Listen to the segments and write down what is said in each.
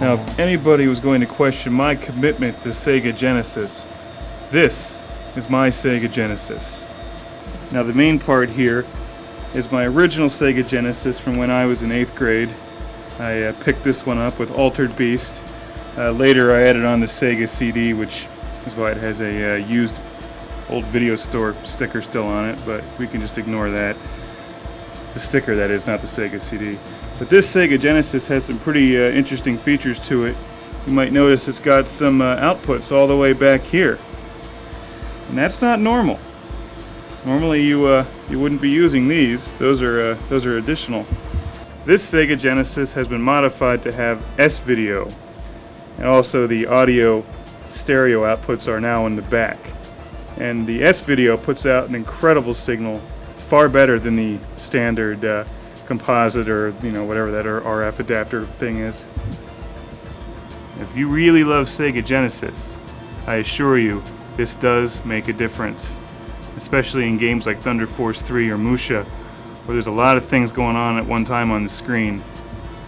Now, if anybody was going to question my commitment to Sega Genesis, this is my Sega Genesis. Now, the main part here is my original Sega Genesis from when I was in 8th grade. I picked this one up with Altered Beast. Later I added on the Sega CD, which is why it has a used old video store sticker still on it, but we can just ignore that. The sticker, that is, not the Sega CD. But this Sega Genesis has some pretty interesting features to it. You might notice it's got some outputs all the way back here. And that's not normal. Normally you wouldn't be using these. Those are additional. This Sega Genesis has been modified to have S-video. And also the audio stereo outputs are now in the back. And the S-video puts out an incredible signal, far better than the standard composite or whatever that RF adapter thing is. If you really love Sega Genesis, I assure you this does make a difference, especially in games like Thunder Force 3 or M.U.S.H.A, where there's a lot of things going on at one time on the screen.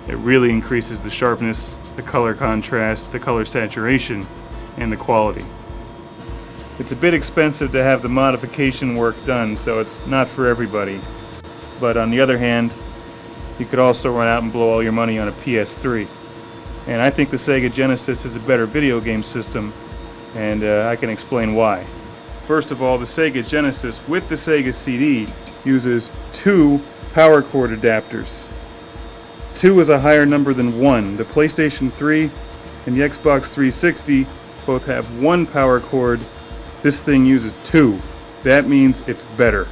It really increases the sharpness, the color contrast, the color saturation, and the quality. It's a bit expensive to have the modification work done, so it's not for everybody. But on the other hand, you could also run out and blow all your money on a PS3. And I think the Sega Genesis is a better video game system, and I can explain why. First of all, the Sega Genesis with the Sega CD uses 2 power cord adapters. 2 is a higher number than 1. The PlayStation 3 and the Xbox 360 both have 1 power cord. This thing uses 2. That means it's better.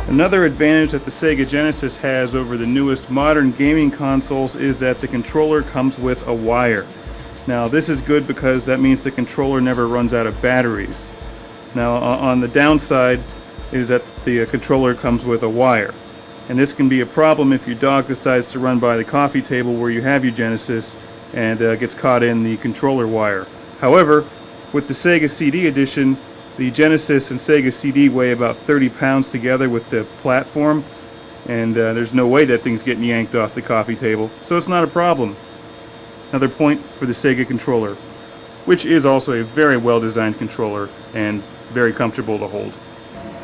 Another advantage that the Sega Genesis has over the newest modern gaming consoles is that the controller comes with a wire. Now this is good because that means the controller never runs out of batteries. Now on the downside is that the controller comes with a wire. And this can be a problem if your dog decides to run by the coffee table where you have your Genesis and gets caught in the controller wire. However, with the Sega CD edition, the Genesis and Sega CD weigh about 30 pounds together with the platform, and there's no way that thing's getting yanked off the coffee table, so it's not a problem. Another point for the Sega controller, which is also a very well designed controller and very comfortable to hold.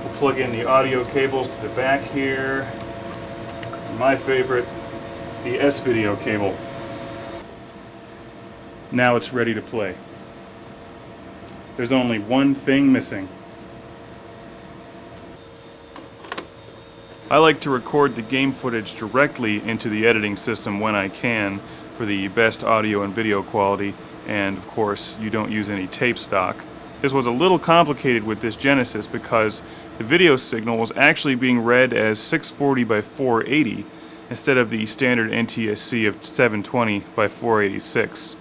We'll plug in the audio cables to the back here. My favorite, the S-video cable. Now it's ready to play. There's only one thing missing. I like to record the game footage directly into the editing system when I can for the best audio and video quality, and of course you don't use any tape stock. This was a little complicated with this Genesis because the video signal was actually being read as 640 by 480 instead of the standard NTSC of 720 by 486.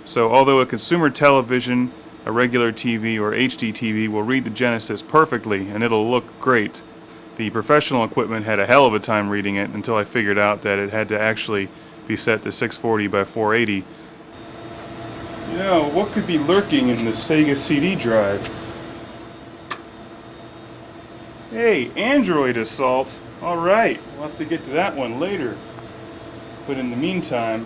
So although a consumer television, a regular TV or hdtv will read the Genesis perfectly and it'll look great, the professional equipment had a hell of a time reading it until I figured out that it had to actually be set to 640 by 480. You know, what could be lurking in the Sega CD drive? Hey, Android assault. Alright, we'll have to get to that one later. But in the meantime,